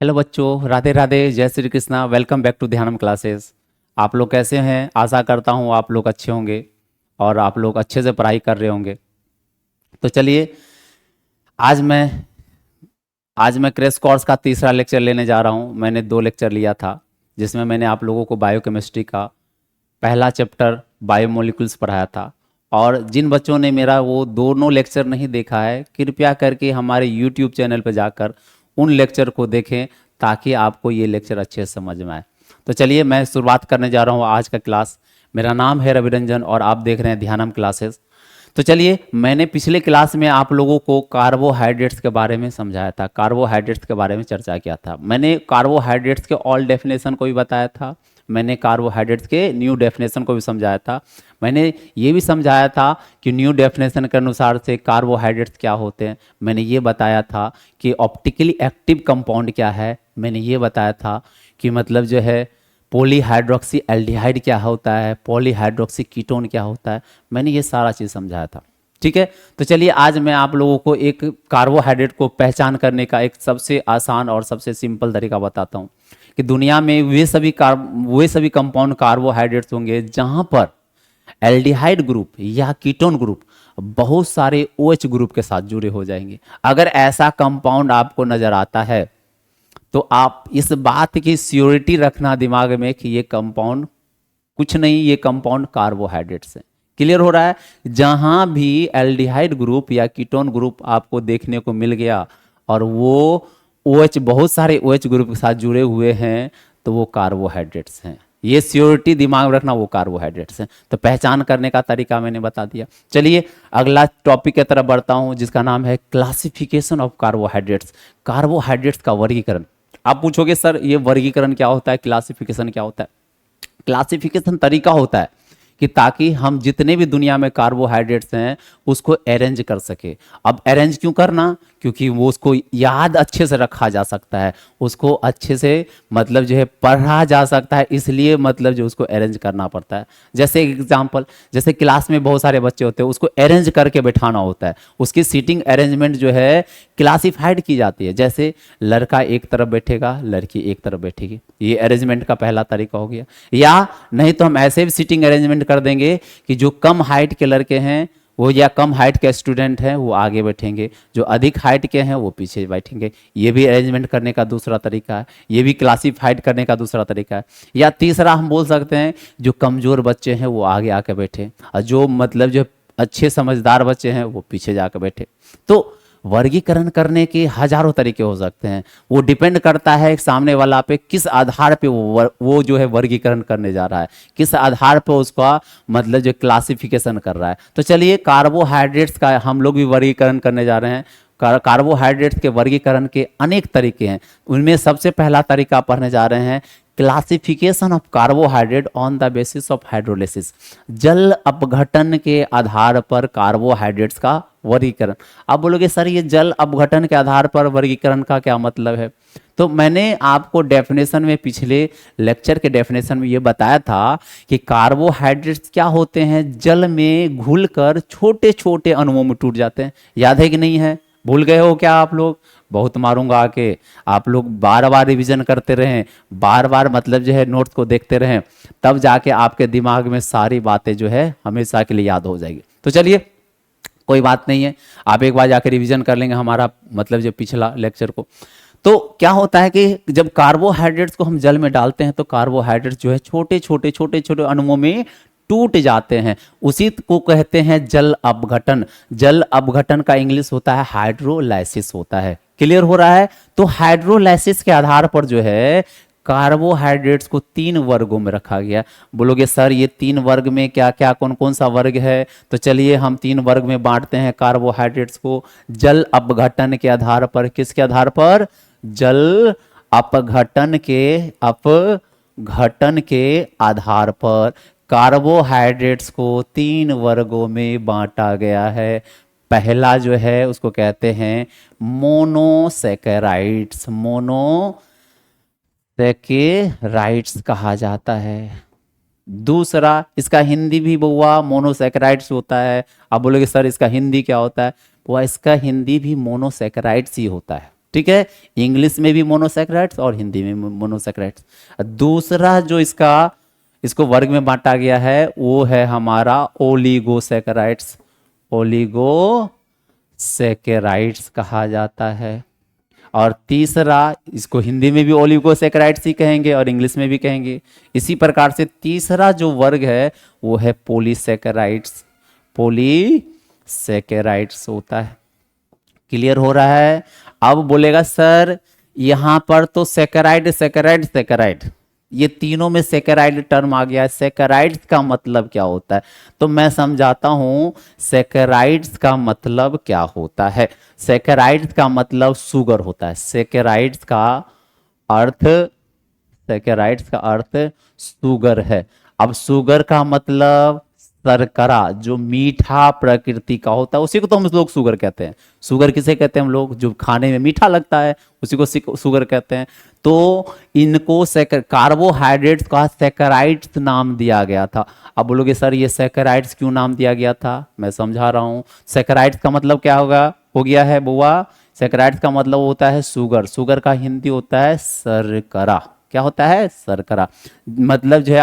Hello बच्चों, Radhe Radhe, Jai Shri Krishna. Welcome back to Dhyanam classes. आप लोग कैसे हैं? आशा करता हूँ आप लोग अच्छे होंगे और आप लोग अच्छे से पढ़ाई कर रहे होंगे। तो चलिए, आज मैं आज मैं क्रैश कोर्स का तीसरा लेक्चर लेने जा रहा हूँ। मैंने 2 लेक्चर लिया था जिसमें मैंने आप लोगों को बायोकेमिस्ट्री का पहला चैप्टर बायोमोलिकुल्स पढ़ाया था। और जिन बच्चों ने मेरा वो दोनों लेक्चर नहीं देखा है, कृपया करके हमारे यूट्यूब चैनल पर जाकर उन लेक्चर को देखें ताकि आपको ये लेक्चर अच्छे से समझ में आए। तो चलिए, मैं शुरुआत करने जा रहा हूँ आज का क्लास। मेरा नाम है रविरंजन और आप देख रहे हैं ध्यानम क्लासेस। तो चलिए, मैंने पिछले क्लास में आप लोगों को कार्बोहाइड्रेट्स के बारे में समझाया था, कार्बोहाइड्रेट्स के बारे में चर्चा किया था। मैंने कार्बोहाइड्रेट्स के ऑल डेफिनेशन को भी बताया था, मैंने कार्बोहाइड्रेट्स के न्यू डेफिनेशन को भी समझाया था। मैंने ये भी समझाया था कि न्यू डेफिनेशन के अनुसार से कार्बोहाइड्रेट्स क्या होते हैं। मैंने ये बताया था कि ऑप्टिकली एक्टिव कंपाउंड क्या है। मैंने ये बताया था कि मतलब जो है पॉलीहाइड्रोक्सी एल्डिहाइड क्या होता है, पॉलीहाइड्रोक्सी कीटोन क्या होता है। मैंने ये सारा चीज़ समझाया था। ठीक है, तो चलिए आज मैं आप लोगों को एक कार्बोहाइड्रेट को पहचान करने का एक सबसे आसान और सबसे सिंपल तरीका बताता हूँ कि दुनिया में वे सभी कंपाउंड कार्बोहाइड्रेट्स होंगे जहाँ पर एल्डिहाइड ग्रुप या कीटोन ग्रुप बहुत सारे OH ग्रुप के साथ जुड़े हो जाएंगे। अगर ऐसा कंपाउंड आपको नजर आता है तो आप इस बात की श्योरिटी रखना दिमाग में कि ये कंपाउंड कुछ नहीं, ये कंपाउंड कार्बोहाइड्रेट्स है। क्लियर हो रहा है? जहां भी एल्डिहाइड ग्रुप या कीटोन ग्रुप आपको देखने को मिल गया और वो OH बहुत सारे OH ग्रुप के साथ जुड़े हुए हैं तो वो कार्बोहाइड्रेट्स हैं। ये श्योरिटी दिमाग में रखना, वो कार्बोहाइड्रेट्स हैं। तो पहचान करने का तरीका मैंने बता दिया। चलिए अगला टॉपिक की तरफ बढ़ता हूं जिसका नाम है क्लासिफिकेशन ऑफ कार्बोहाइड्रेट्स। कार्बोहाइड्रेट्स का वर्गीकरण। आप पूछोगे सर ये वर्गीकरण क्या होता है, क्लासिफिकेशन क्या होता है? क्लासिफिकेशन तरीका होता है कि ताकि हम जितने भी दुनिया में कार्बोहाइड्रेट्स हैं उसको अरेंज कर सके। अब अरेंज क्यों करना? क्योंकि वो उसको याद अच्छे से रखा जा सकता है, उसको अच्छे से मतलब जो है पढ़ा जा सकता है, इसलिए मतलब जो उसको अरेंज करना पड़ता है। जैसे एग्जांपल, जैसे क्लास में बहुत सारे बच्चे होते हैं, उसको अरेंज करके बैठाना होता है, उसकी सीटिंग अरेंजमेंट जो है क्लासिफाइड की जाती है। जैसे लड़का एक तरफ बैठेगा, लड़की एक तरफ बैठेगी, ये अरेंजमेंट का पहला तरीका हो गया। या नहीं तो हम ऐसे भी सीटिंग अरेंजमेंट कर देंगे कि जो कम हाइट के लड़के हैं वो या कम हाइट के स्टूडेंट हैं वो आगे बैठेंगे, जो अधिक हाइट के हैं वो पीछे बैठेंगे। ये भी अरेंजमेंट करने का दूसरा तरीका है, ये भी क्लासिफाइड करने का दूसरा तरीका है। या तीसरा हम बोल सकते हैं जो कमज़ोर बच्चे हैं वो आगे आके बैठे और जो मतलब जो अच्छे समझदार बच्चे हैं वो पीछे जाकर बैठे। तो वर्गीकरण करने के हजारों तरीके हो सकते हैं, वो डिपेंड करता है सामने वाला पे किस आधार पे वो जो है वर्गीकरण करने जा रहा है, किस आधार पे उसका मतलब जो क्लासिफिकेशन कर रहा है। तो चलिए कार्बोहाइड्रेट्स का हम लोग भी वर्गीकरण करने जा रहे हैं। कार्बोहाइड्रेट्स के वर्गीकरण के अनेक तरीके हैं, उनमें सबसे पहला तरीका पढ़ने जा रहे हैं classification of carbohydrate on the basis of hydrolysis. जल अपघटन के आधार पर कार्बोहाइड्रेट्स का वर्गीकरण। आप बोलोगे सर ये जल अपघटन के आधार पर वर्गीकरण का क्या मतलब है? तो मैंने आपको डेफिनेशन में, पिछले लेक्चर के डेफिनेशन में ये बताया था कि कार्बोहाइड्रेट्स क्या होते हैं, जल में घुलकर छोटे छोटे अणुओं में टूट जाते हैं। याद है कि नहीं है? भूल गए हो क्या आप लोग? बहुत मारूंगा आके। आप लोग बार बार रिवीजन करते रहें, बार बार मतलब जो है नोट्स को देखते रहें, तब जाके आपके दिमाग में सारी बातें जो है हमेशा के लिए याद हो जाएगी। तो चलिए कोई बात नहीं है, आप एक बार जाके रिवीजन कर लेंगे हमारा मतलब जो पिछला लेक्चर को। तो क्या होता है कि जब कार्बोहाइड्रेट्स को हम जल में डालते हैं तो कार्बोहाइड्रेट्स जो है छोटे छोटे अणुओं में टूट जाते हैं, उसी को कहते हैं जल अपघटन। जल अपघटन का इंग्लिश होता है हाइड्रोलाइसिस होता है। क्लियर हो रहा है? तो हाइड्रोलाइसिस के आधार पर जो है कार्बोहाइड्रेट्स को 3 वर्गों में रखा गया। बोलोगे सर ये 3 वर्ग में क्या क्या कौन कौन सा वर्ग है? तो चलिए हम 3 वर्ग में बांटते हैं कार्बोहाइड्रेट्स को जल अपघटन के आधार पर। किसके आधार पर? जल अपघटन के आधार पर कार्बोहाइड्रेट्स को 3 वर्गों में बांटा गया है। पहला जो है उसको कहते हैं मोनोसैकेराइड्स, मोनोसैकेराइड्स कहा जाता है। दूसरा, इसका हिंदी भी बुआ मोनोसैकेराइड्स होता है। आप बोलोगे सर इसका हिंदी क्या होता है? वो इसका हिंदी भी मोनोसैकेराइड्स ही होता है। ठीक है, इंग्लिश में भी मोनोसैकेराइड्स और हिंदी में मोनोसैकेराइड्स। दूसरा जो इसको वर्ग में बांटा गया है वो है हमारा ओलिगोसैकेराइड्स। ओलिगोसैकेराइड्स कहा जाता है। और तीसरा, इसको हिंदी में भी ओलिगोसैकेराइड्स ही कहेंगे और इंग्लिश में भी कहेंगे। इसी प्रकार से तीसरा जो वर्ग है वो है पॉलीसैकेराइड्स। पॉलीसैकेराइड्स होता है। क्लियर हो रहा है? अब बोलेगा सर यहां पर तो सैकेराइड सैकेराइड सैकेराइड, ये तीनों में सैकेराइड टर्म आ गया है, सैकेराइड्स का मतलब क्या होता है? तो मैं समझाता हूं सैकेराइड्स का मतलब क्या होता है। सैकेराइड्स का मतलब शुगर होता है। सैकेराइड्स का अर्थ शुगर है। अब शुगर का मतलब शर्करा, जो मीठा प्रकृति का होता है उसी को तो हम लोग शुगर कहते हैं। शुगर किसे कहते हैं हम लोग? जो खाने में मीठा लगता है उसी को शुगर कहते हैं। तो इनको कार्बोहाइड्रेट्स का सैकेराइड्स नाम दिया गया था। अब बोलोगे सर ये सैकेराइड्स क्यों नाम दिया गया था? मैं समझा रहा हूं। सैकेराइड्स का मतलब क्या हो गया है बुआ? सैकेराइड्स का मतलब होता है शुगर। शुगर का हिंदी होता है शर्करा। क्या होता है? शर्करा। मतलब जो है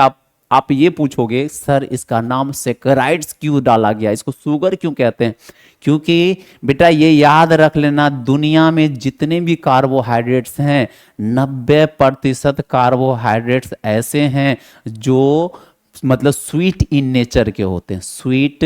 आप ये पूछोगे सर इसका नाम सैकेराइड्स क्यों डाला गया, इसको शुगर क्यों कहते हैं? क्योंकि बेटा ये याद रख लेना, दुनिया में जितने भी कार्बोहाइड्रेट्स हैं 90% कार्बोहाइड्रेट्स ऐसे हैं जो मतलब स्वीट इन नेचर के होते हैं। स्वीट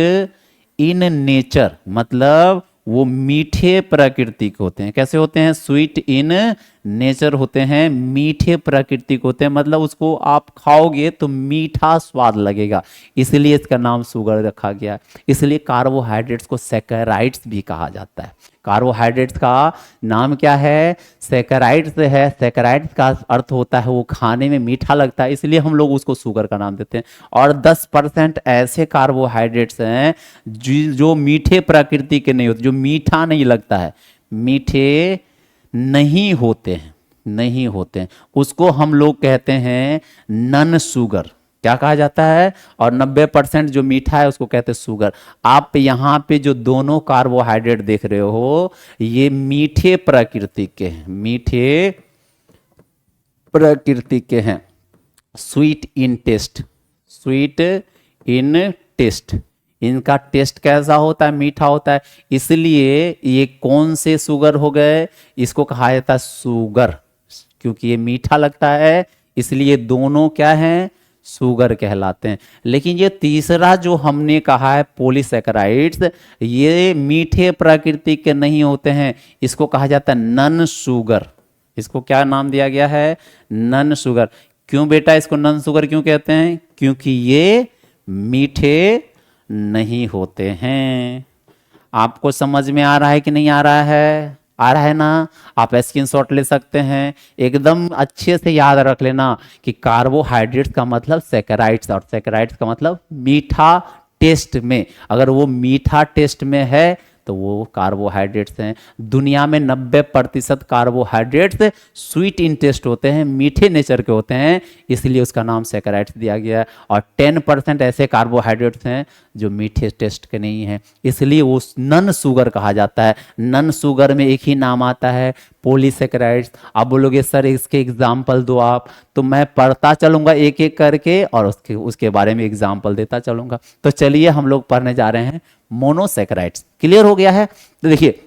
इन नेचर मतलब वो मीठे प्रकृति के होते हैं। कैसे होते हैं? स्वीट इन नेचर होते हैं, मीठे प्रकृति के होते हैं। मतलब उसको आप खाओगे तो मीठा स्वाद लगेगा, इसलिए इसका नाम शुगर रखा गया। इसलिए कार्बोहाइड्रेट्स को सैकेराइड्स भी कहा जाता है। कार्बोहाइड्रेट्स का नाम क्या है? सैकेराइड्स है। सैकेराइड्स का अर्थ होता है वो खाने में मीठा लगता है, इसलिए हम लोग उसको शुगर का नाम देते हैं। और 10% ऐसे कार्बोहाइड्रेट्स हैं जो मीठे प्रकृति के नहीं होते, जो मीठा नहीं लगता है, मीठे नहीं होते हैं, उसको हम लोग कहते हैं नन शुगर। क्या कहा जाता है? और 90% जो मीठा है उसको कहते हैं शुगर। आप यहां पे जो दोनों कार्बोहाइड्रेट देख रहे हो ये मीठे प्रकृति के हैं, मीठे प्रकृति के हैं। स्वीट इन टेस्ट, इनका टेस्ट कैसा होता है? मीठा होता है। इसलिए ये कौन से शुगर हो गए? इसको कहा जाता है शुगर, क्योंकि ये मीठा लगता है, इसलिए दोनों क्या हैं? शुगर कहलाते हैं। लेकिन ये तीसरा जो हमने कहा है पॉलीसैकेराइड्स, ये मीठे प्रकृति के नहीं होते हैं, इसको कहा जाता है नन शुगर। इसको क्या नाम दिया गया है? Non sugar. क्यों बेटा इसको नन शुगर क्यों कहते हैं? क्योंकि ये मीठे नहीं होते हैं। आपको समझ में आ रहा है कि नहीं आ रहा है? आ रहा है ना? आप स्क्रीनशॉट ले सकते हैं। एकदम अच्छे से याद रख लेना कि कार्बोहाइड्रेट्स का मतलब सैकेराइड्स और सैकेराइड्स का मतलब मीठा टेस्ट में। अगर वो मीठा टेस्ट में है तो वो कार्बोहाइड्रेट्स हैं। दुनिया में 90% कार्बोहाइड्रेट्स स्वीट इन टेस्ट होते हैं, मीठे नेचर के होते हैं, इसलिए उसका नाम सैकेराइड्स दिया गया है। और 10% ऐसे कार्बोहाइड्रेट्स हैं जो मीठे टेस्ट के नहीं हैं, इसलिए वो नन शुगर कहा जाता है। नन शुगर में एक ही नाम आता है पॉलीसैकेराइड्स। आप बोलोगे सर इसके एग्जाम्पल दो आप, तो मैं पढ़ता चलूंगा एक एक करके और उसके बारे में एग्जाम्पल देता चलूंगा। तो चलिए हम लोग पढ़ने जा रहे हैं मोनोसैकेराइड्स। क्लियर हो गया है? तो देखिए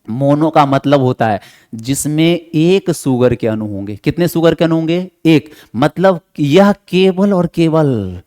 मोनो का मतलब होता है जिसमें एक शुगर के अणु होंगे। कितने शुगर के अणु होंगे? एक। मतलब यह केवल और केवल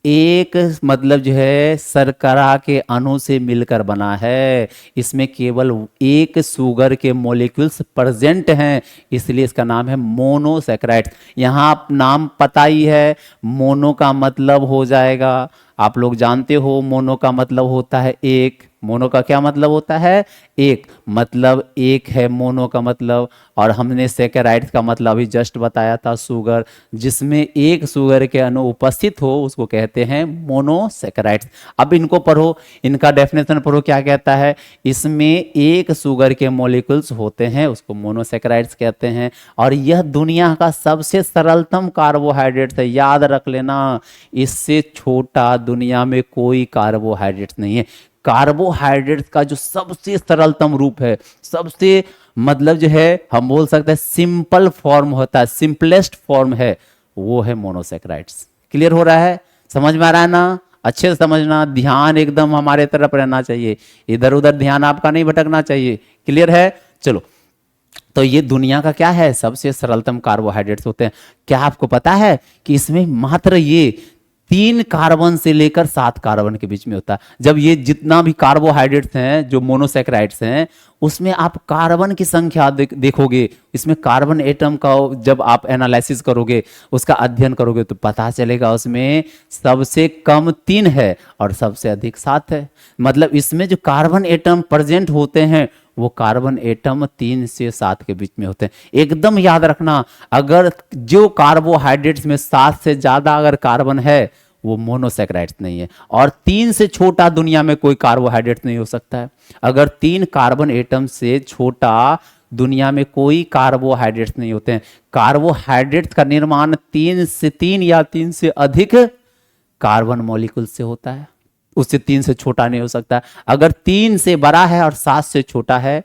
एक, मतलब जो है शर्करा के अणु से मिलकर बना है। इसमें केवल एक शुगर के मॉलिक्यूल्स प्रेजेंट हैं, इसलिए इसका नाम है मोनोसैकेराइड्स। यहाँ आप नाम पता ही है, मोनो का मतलब हो जाएगा, आप लोग जानते हो मोनो का मतलब होता है एक। मोनो का क्या मतलब होता है? एक। मतलब एक है मोनो का मतलब। और हमने सैकेराइड्स का मतलब अभी जस्ट बताया था शुगर, जिसमें एक शुगर के अणु उपस्थित हो उसको कहते हैं मोनोसैकेराइड्स। अब इनको पढ़ो, इनका डेफिनेशन पढ़ो क्या कहता है। इसमें एक शुगर के मॉलिक्यूल्स होते हैं, उसको मोनोसैकेराइड्स कहते हैं। और यह दुनिया का सबसे सरलतम कार्बोहाइड्रेट है, याद रख लेना। इससे छोटा दुनिया में कोई कार्बोहाइड्रेट नहीं है। कार्बोहाइड्रेट्स का जो सबसे सरलतम रूप है, सबसे मतलब जो है हम बोल सकते हैं सिंपल फॉर्म होता है, सिंपलेस्ट फॉर्म है, वो है मोनोसेक्राइड्स। क्लियर हो रहा है, समझ में आ रहा है ना? अच्छे से समझना, ध्यान एकदम हमारे तरफ रहना चाहिए, इधर उधर ध्यान आपका नहीं भटकना चाहिए। क्लियर है? चलो, तो ये दुनिया का क्या है, सबसे सरलतम कार्बोहाइड्रेट्स होते हैं। क्या आपको पता है कि इसमें मात्र ये 3 कार्बन से लेकर 7 कार्बन के बीच में होता है। जब ये जितना भी कार्बोहाइड्रेट्स हैं जो मोनोसेक्राइड्स हैं, उसमें आप कार्बन की संख्या देखोगे, इसमें कार्बन एटम का जब आप एनालिसिस करोगे, उसका अध्ययन करोगे, तो पता चलेगा उसमें सबसे कम 3 है और सबसे अधिक 7 है। मतलब इसमें जो कार्बन एटम प्रेजेंट होते हैं वो कार्बन एटम 3 से 7 के बीच में होते हैं। एकदम याद रखना, अगर जो कार्बोहाइड्रेट्स में 7 से ज्यादा अगर कार्बन है वो मोनोसेक्राइड्स नहीं है, और 3 से छोटा दुनिया में कोई कार्बोहाइड्रेट नहीं हो सकता है। अगर 3 कार्बन एटम से छोटा दुनिया में कोई कार्बोहाइड्रेट्स नहीं होते हैं। कार्बोहाइड्रेट्स का निर्माण 3 या 3 से अधिक कार्बन मॉलिक्यूल से होता है, उससे 3 से छोटा नहीं हो सकता। अगर 3 से बड़ा है और 7 से छोटा है,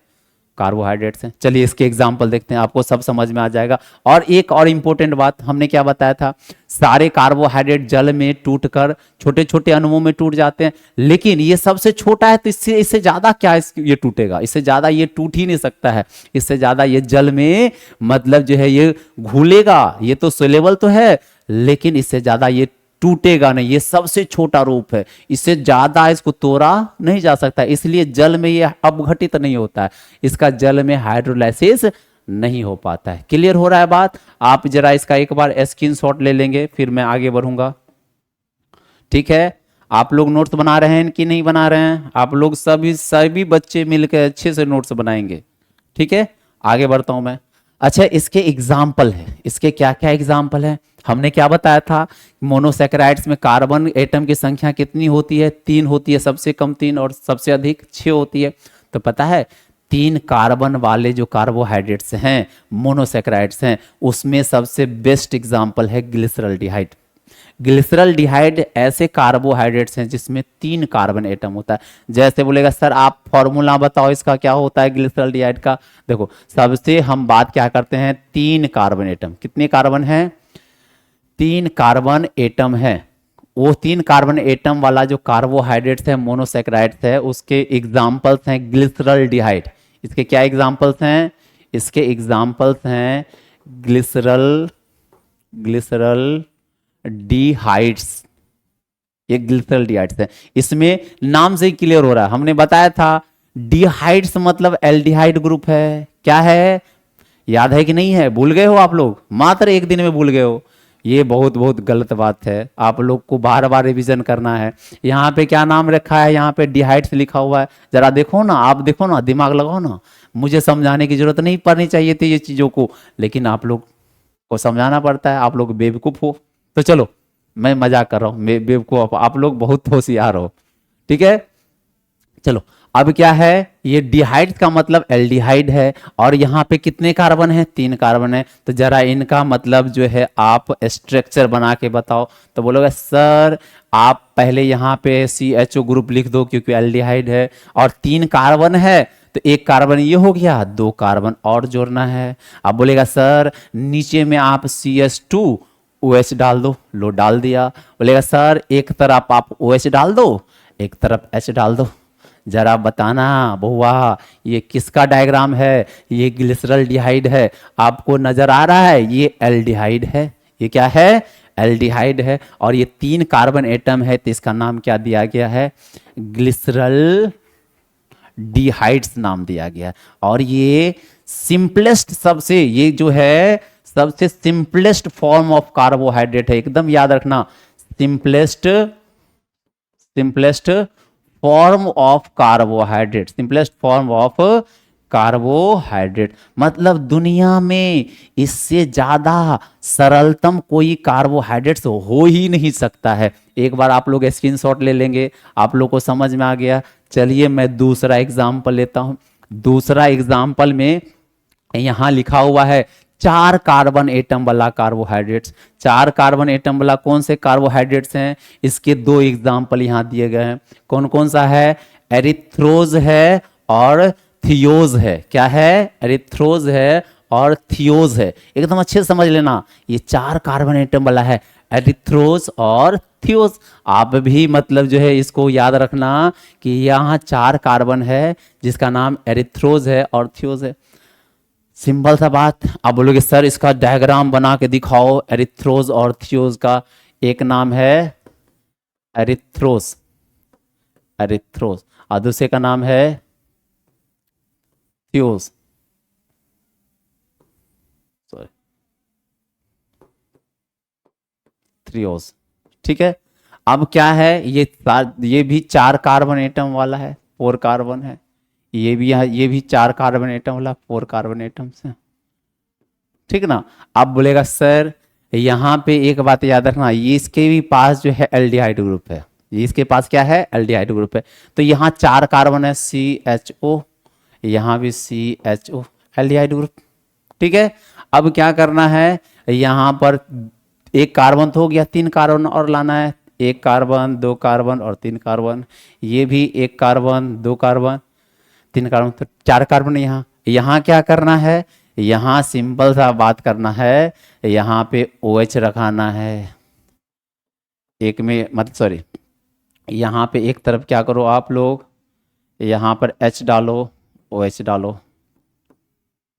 कार्बोहाइड्रेट्स हैं। चलिए इसके एग्जाम्पल देखते हैं, आपको सब समझ में आ जाएगा। और एक और इंपॉर्टेंट बात हमने क्या बताया था, सारे कार्बोहाइड्रेट जल में टूटकर छोटे छोटे अणुओं में टूट जाते हैं, लेकिन ये सबसे छोटा है, तो इससे ज्यादा क्या ये टूटेगा, इससे ज्यादा ये टूट ही नहीं सकता है। इससे ज्यादा ये जल में मतलब जो है ये घुलेगा, ये तो सोलेबल तो है, लेकिन इससे ज्यादा ये टूटेगा नहीं। ये सबसे छोटा रूप है, इससे ज्यादा इसको तोड़ा नहीं जा सकता, इसलिए जल में ये अपघटित नहीं होता है, इसका जल में हाइड्रोलाइसिस नहीं हो पाता है। क्लियर हो रहा है बात? आप जरा इसका एक बार स्क्रीनशॉट ले लेंगे, फिर मैं आगे बढ़ूंगा। ठीक है, आप लोग नोट्स बना रहे हैं कि नहीं बना रहे हैं? आप लोग सभी बच्चे मिलकर अच्छे से नोट्स बनाएंगे। ठीक है, आगे बढ़ता हूं मैं। अच्छा, इसके एग्जाम्पल है, इसके क्या क्या एग्जाम्पल है? हमने क्या बताया था, मोनोसेक्राइड्स में कार्बन एटम की संख्या कितनी होती है? 3 होती है, सबसे कम 3 और सबसे अधिक 6 होती है। तो पता है 3 कार्बन वाले जो कार्बोहाइड्रेट्स हैं, मोनोसेक्राइड्स हैं, उसमें सबसे बेस्ट एग्जाम्पल है ग्लिसरॉल्डिहाइड। ग्लिसरॉल्डिहाइड ऐसे कार्बोहाइड्रेट्स हैं जिसमें 3 कार्बन एटम होता है। जैसे बोलेगा सर आप फॉर्मूला बताओ इसका क्या होता है ग्लिसरॉल्डिहाइड का। देखो, सबसे हम बात क्या करते हैं, 3 कार्बन एटम। कितने कार्बन हैं? 3 कार्बन एटम है। वो 3 कार्बन एटम वाला जो कार्बोहाइड्रेट्स है, मोनोसेक्राइड्स है, उसके एग्जाम्पल्स हैं ग्लिसरॉल्डिहाइड। इसके क्या एग्जाम्पल्स हैं? इसके एग्जाम्पल्स हैं ग्लिसरॉल्डिहाइड्स। ये ग्लिसरॉल्डिहाइड्स है। इसमें नाम से ही क्लियर हो रहा है, हमने बताया था डिहाइड्स मतलब एल्डिहाइड ग्रुप है। क्या है, याद है कि नहीं है? भूल गए हो आप लोग? मात्र एक दिन में भूल गए हो, ये बहुत बहुत गलत बात है। आप लोग को बार बार रिवीजन करना है। यहाँ पे क्या नाम रखा है? यहाँ पे डिहाइड्स लिखा हुआ है। जरा देखो ना, आप देखो ना, दिमाग लगाओ ना। मुझे समझाने की जरूरत नहीं पड़नी चाहिए थी ये चीजों को, लेकिन आप लोग को समझाना पड़ता है। आप लोग बेवकूफ हो। तो चलो, मैं मजाक कर रहा हूँ, बेवकूफ आप लोग बहुत होशियार हो। ठीक है, चलो अब क्या है, ये डिहाइड का मतलब एल्डिहाइड है, और यहाँ पे कितने कार्बन है? 3 कार्बन है। तो जरा इनका मतलब जो है आप स्ट्रक्चर बना के बताओ। तो बोलोगे सर आप पहले यहाँ पे CHO ग्रुप लिख दो क्योंकि एल्डिहाइड है, और 3 कार्बन है तो 1 कार्बन ये हो गया, 2 कार्बन और जोड़ना है। अब बोलेगा सर नीचे में आप CH2OH डाल दो। लो डाल दिया। बोलेगा सर एक तरफ आप OH डाल दो, एक तरफ H डाल दो। जरा बताना बहुआ ये किसका डायग्राम है? ये ग्लिसरॉल्डिहाइड है। आपको नजर आ रहा है ये एल्डिहाइड है। ये क्या है? एल्डिहाइड है। और ये 3 कार्बन एटम है, तो इसका नाम क्या दिया गया है? ग्लिसरॉल्डिहाइड्स नाम दिया गया है। और ये सिंपलेस्ट, सबसे ये जो है सबसे सिंपलेस्ट फॉर्म ऑफ कार्बोहाइड्रेट है। एकदम याद रखना, simplest form of carbohydrate, simplest form of carbohydrate. मतलब दुनिया में इससे ज्यादा सरलतम कोई कार्बोहाइड्रेट्स हो ही नहीं सकता है। एक बार आप लोग स्क्रीनशॉट ले लेंगे, आप लोग को समझ में आ गया। चलिए मैं दूसरा एग्जाम्पल लेता हूं। दूसरा एग्जाम्पल में यहां लिखा हुआ है 4 कार्बन एटम वाला कार्बोहाइड्रेट्स। 4 कार्बन एटम वाला कौन से कार्बोहाइड्रेट्स हैं? इसके 2 एग्जाम्पल यहां दिए गए हैं। कौन कौन सा है? एरिथ्रोज है और थियोज है। क्या है? एरिथ्रोज है और थियोज है। एकदम अच्छे से समझ लेना, ये 4 कार्बन एटम वाला है, एरिथ्रोज और थियोज। आप भी मतलब जो है इसको याद रखना कि यहाँ 4 कार्बन है जिसका नाम एरिथ्रोज है और थियोज है। सिंपल सा बात। आप बोलोगे सर इसका डायग्राम बना के दिखाओ, एरिथ्रोज और थियोज का। एक नाम है एरिथ्रोज, एरिथ्रोज, और दूसरे का नाम है थियोज, सॉरी थ्रियोज। ठीक है। अब क्या है, ये भी 4 कार्बन एटम वाला है, 4 कार्बन है। ये भी 4 कार्बन एटम वाला, 4 कार्बन एटम से। ठीक ना। अब बोलेगा सर यहाँ पे एक बात याद रखना, ये इसके भी पास जो है एल्डिहाइड ग्रुप है, ये इसके पास क्या है? एल्डिहाइड ग्रुप है। तो यहाँ 4 कार्बन है, CHO, यहाँ भी CHO, एल्डिहाइड ग्रुप। ठीक है। अब क्या करना है, यहाँ पर एक कार्बन तो हो गया, 3 कार्बन और लाना है। 1 कार्बन, 2 कार्बन और 3 कार्बन। ये भी 1 कार्बन, 2 कार्बन, 3 कार्बन, तो 4 कार्बन। यहाँ यहाँ क्या करना है, यहाँ सिंपल सा बात करना है, यहाँ पे OH रखाना है एक में, मतलब सॉरी, यहाँ पे एक तरफ क्या करो आप लोग, यहाँ पर H डालो, OH डालो।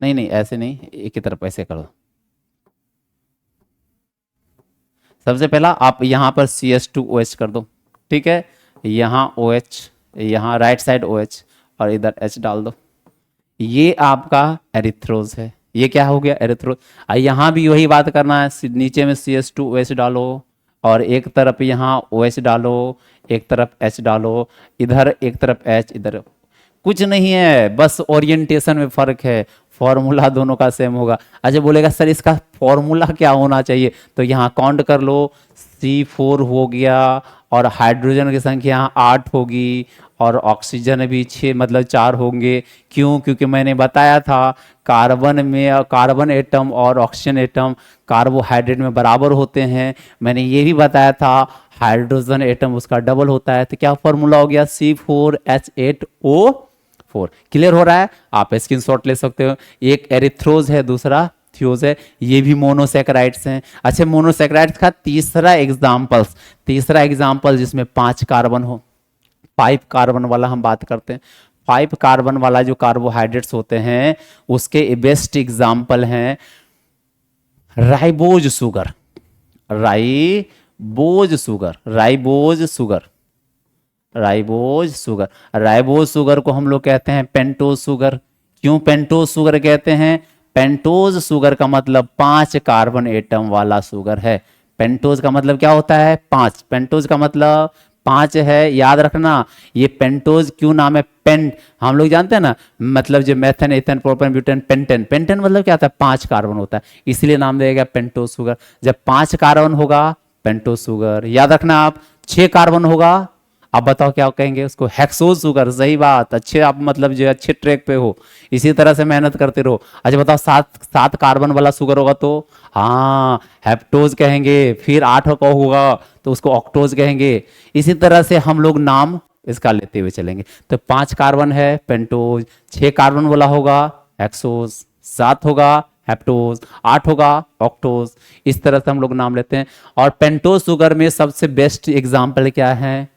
नहीं नहीं ऐसे नहीं, एक ही तरफ ऐसे करो। सबसे पहला आप यहाँ पर CH2OH कर दो। ठीक है। यहाँ OH, यहाँ राइट साइड OH और इधर H डाल दो। ये आपका एरिथ्रोज है। ये क्या हो गया? एरिथ्रोज। यहाँ भी वही बात करना है, नीचे में CH2OH डालो और एक तरफ यहाँ OH डालो, एक तरफ H डालो, इधर एक तरफ H, इधर। कुछ नहीं है, बस ओरिएंटेशन में फर्क है, फॉर्मूला दोनों का सेम होगा। अच्छा बोलेगा सर इसका फॉर्मूला क्या होना चाहिए? तो यहाँ काउंट कर लो, C4 हो गया और हाइड्रोजन की संख्या 8 होगी और ऑक्सीजन भी 6 मतलब 4 होंगे। क्यों? क्योंकि मैंने बताया था कार्बन में, कार्बन एटम और ऑक्सीजन एटम कार्बोहाइड्रेट में बराबर होते हैं। मैंने ये भी बताया था हाइड्रोजन एटम उसका डबल होता है। तो क्या फॉर्मूला हो गया? C4H8O4। क्लियर हो रहा है? आप स्क्रीनशॉट ले सकते हो। एक एरिथ्रोज है, दूसरा थियोज है। ये भी मोनोसेक्राइड्स हैं। अच्छा, मोनोसेक्राइड्स का तीसरा एग्जाम्पल जिसमें 5 कार्बन हो, 5 कार्बन वाला हम बात करते हैं। 5 कार्बन वाला जो कार्बोहाइड्रेट्स होते हैं उसके बेस्ट एग्जाम्पल हैं ribose sugar, ribose sugar, ribose sugar, ribose sugar. Ribose sugar को हम लोग कहते हैं पेंटोज शुगर। क्यों पेंटोज शुगर कहते हैं? पेंटोज शुगर का मतलब 5 कार्बन एटम वाला शुगर है। पेंटोज का मतलब क्या होता है? 5। पेंटोज का मतलब 5 है, याद रखना। ये पेंटोज क्यों नाम है? पेंट हम लोग जानते हैं ना, मतलब जो methane, ethane, propane, butane, pentane. Pentane मतलब क्या होता है? 5 कार्बन होता है, इसलिए नाम देगा पेंटोज शुगर। जब 5 कार्बन होगा पेंटोज शुगर। याद रखना आप, 6 कार्बन होगा, आप बताओ क्या कहेंगे उसको? Hexose sugar. सही बात, अच्छे आप मतलब जो अच्छे ट्रैक पे हो, इसी तरह से मेहनत करते रहो। अच्छा बताओ, 7 कार्बन वाला शुगर होगा तो हाँ हेप्टोज कहेंगे। फिर 8 का होगा तो उसको ऑक्टोज कहेंगे। इसी तरह से हम लोग नाम इसका लेते हुए चलेंगे। तो 5 कार्बन है पेंटोज, 6 कार्बन वाला होगा हेक्सोज, 7 होगा हेप्टोज, 8 होगा ऑक्टोज। इस तरह से हम लोग नाम लेते हैं। और पेंटोज शुगर में सबसे बेस्ट एग्जाम्पल क्या है?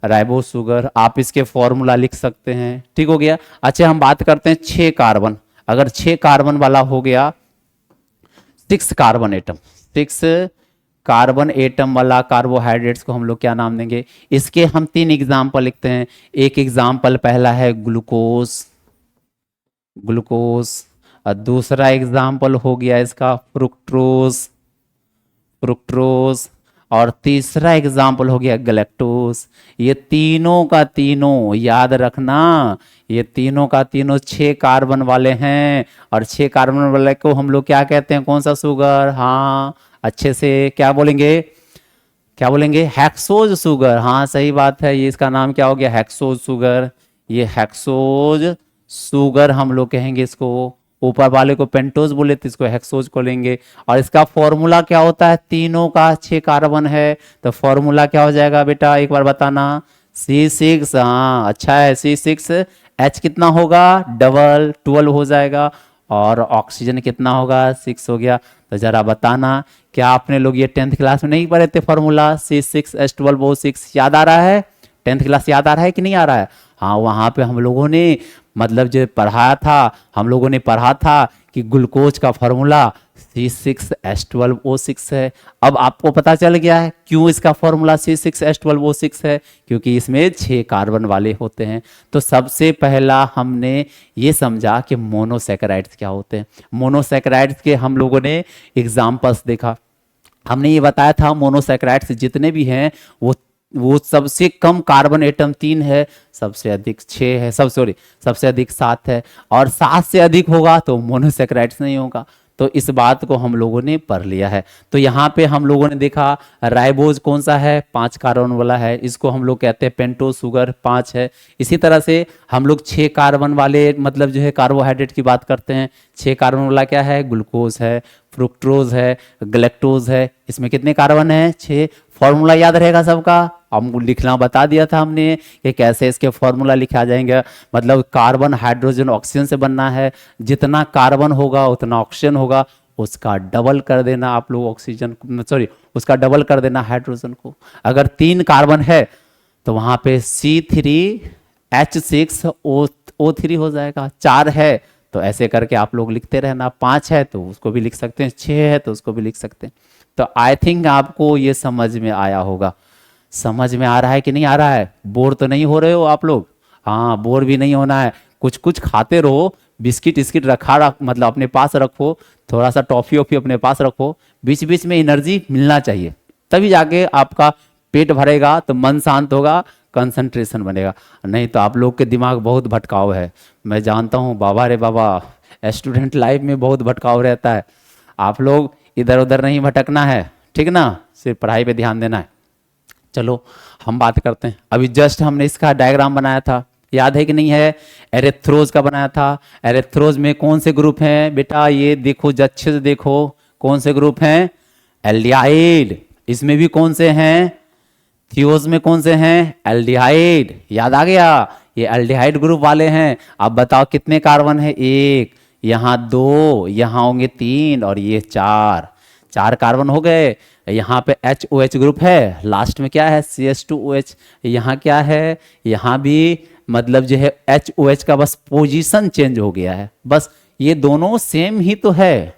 Ribose sugar. आप इसके फॉर्मूला लिख सकते हैं। ठीक हो गया। अच्छा हम बात करते हैं 6 कार्बन। अगर 6 कार्बन वाला हो गया, 6 कार्बन एटम, 6 कार्बन एटम वाला कार्बोहाइड्रेट्स को हम लोग क्या नाम देंगे? इसके हम 3 एग्जाम्पल लिखते हैं। एक एग्जाम्पल पहला है ग्लूकोज, ग्लूकोज। और दूसरा एग्जाम्पल हो गया इसका फ्रुक्टोज, फ्रुक्टोज। और तीसरा एग्जाम्पल हो गया गैलेक्टोज। ये तीनों का तीनों याद रखना, ये तीनों का तीनों 6 कार्बन वाले हैं। और 6 कार्बन वाले को हम लोग क्या कहते हैं? कौन सा शुगर? हाँ अच्छे से क्या बोलेंगे? क्या बोलेंगे? Hexose sugar. हाँ सही बात है, ये इसका नाम क्या हो गया? Hexose sugar. ये हेक्सोज शुगर हम लोग कहेंगे इसको। ऊपर वाले को पेंटोज बोले तो इसको हेक्सोज को लेंगे। और इसका फॉर्मूला क्या होता है? तीनों का 6 कार्बन है तो फॉर्मूला क्या हो जाएगा बेटा? एक बार बताना। C6, हाँ अच्छा है C6। H कितना होगा, डबल 12 हो जाएगा। और ऑक्सीजन कितना होगा, 6 हो गया। तो जरा बताना, क्या आपने लोग ये 10th क्लास में नहीं पढ़े थे फॉर्मूला C6H12O6? याद आ रहा है? 10th क्लास याद आ रहा है कि नहीं आ रहा है? हाँ, वहाँ पे हम लोगों ने मतलब जो पढ़ाया था, हम लोगों ने पढ़ा था कि ग्लूकोज का फॉर्मूला C6H12O6 है। अब आपको पता चल गया है क्यों इसका फॉर्मूला C6H12O6 है, क्योंकि इसमें 6 कार्बन वाले होते हैं। तो सबसे पहला हमने ये समझा कि मोनोसैकेराइड्स क्या होते हैं। मोनोसैकेराइड्स के हम लोगों ने एग्जाम्पल्स देखा। हमने ये बताया था मोनोसैकेराइड्स जितने भी हैं वो सबसे कम कार्बन एटम 3 है, सबसे अधिक 6 है, सबसे अधिक 7 है। और 7 से अधिक होगा तो मोनोसैकेराइड्स नहीं होगा। तो इस बात को हम लोगों ने पढ़ लिया है। तो यहाँ पे हम लोगों ने देखा राइबोज कौन सा है, 5 कार्बन वाला है, इसको हम लोग कहते हैं पेंटोज शुगर 5 है। इसी तरह से हम लोग 6 कार्बन वाले मतलब जो है कार्बोहाइड्रेट की बात करते हैं। 6 कार्बन वाला क्या है, ग्लूकोज है, फ्रुक्टोज है, गलेक्टोज है। इसमें कितने कार्बन है, 6। फॉर्मूला याद रहेगा सबका, हमको लिखना बता दिया था हमने कि कैसे इसके फॉर्मूला लिखा जाएंगे। मतलब कार्बन हाइड्रोजन ऑक्सीजन से बनना है, जितना कार्बन होगा उतना ऑक्सीजन होगा, उसका डबल कर देना आप लोग ऑक्सीजन, उसका डबल कर देना हाइड्रोजन को। अगर 3 कार्बन है तो वहां पे C3H6O3 हो जाएगा। 4 है तो ऐसे करके आप लोग लिखते रहना, 5 है तो उसको भी लिख सकते हैं, 6 है तो उसको भी लिख सकते हैं। तो आई थिंक आपको ये समझ में आया होगा। समझ में आ रहा है कि नहीं आ रहा है? बोर तो नहीं हो रहे हो आप लोग? हाँ, बोर भी नहीं होना है, कुछ कुछ खाते रहो, बिस्किट इस्किट मतलब अपने पास रखो, थोड़ा सा टॉफी वॉफी अपने पास रखो, बीच बीच में एनर्जी मिलना चाहिए, तभी जाके आपका पेट भरेगा, तो मन शांत होगा, कंसंट्रेशन बनेगा। नहीं तो आप लोग के दिमाग बहुत भटकाव है, मैं जानता हूँ बाबा रे बाबा, स्टूडेंट लाइफ में बहुत भटकाव रहता है। आप लोग इधर उधर नहीं भटकना है, ठीक ना, सिर्फ पढ़ाई पे ध्यान देना है। चलो हम बात करते हैं। अभी जस्ट हमने इसका डायग्राम बनाया था, याद है कि नहीं है? एरेथ्रोज का बनाया था। एरेथ्रोज में कौन से ग्रुप हैं बेटा, ये देखो अच्छे से देखो, कौन से ग्रुप हैं, एल्डिहाइड। इसमें भी कौन से हैं, थियोज में कौन से हैं, एल्डिहाइड। याद आ गया, ये एल्डिहाइड ग्रुप वाले हैं। अब बताओ कितने कार्बन है, 1, यहाँ 2, यहाँ होंगे 3 और ये 4, 4 कार्बन हो गए। यहाँ पे HOH ग्रुप है, लास्ट में क्या है, CH2OH। यहाँ क्या है, यहाँ भी मतलब जो है HOH का बस पोजीशन चेंज हो गया है, बस ये दोनों सेम ही तो है।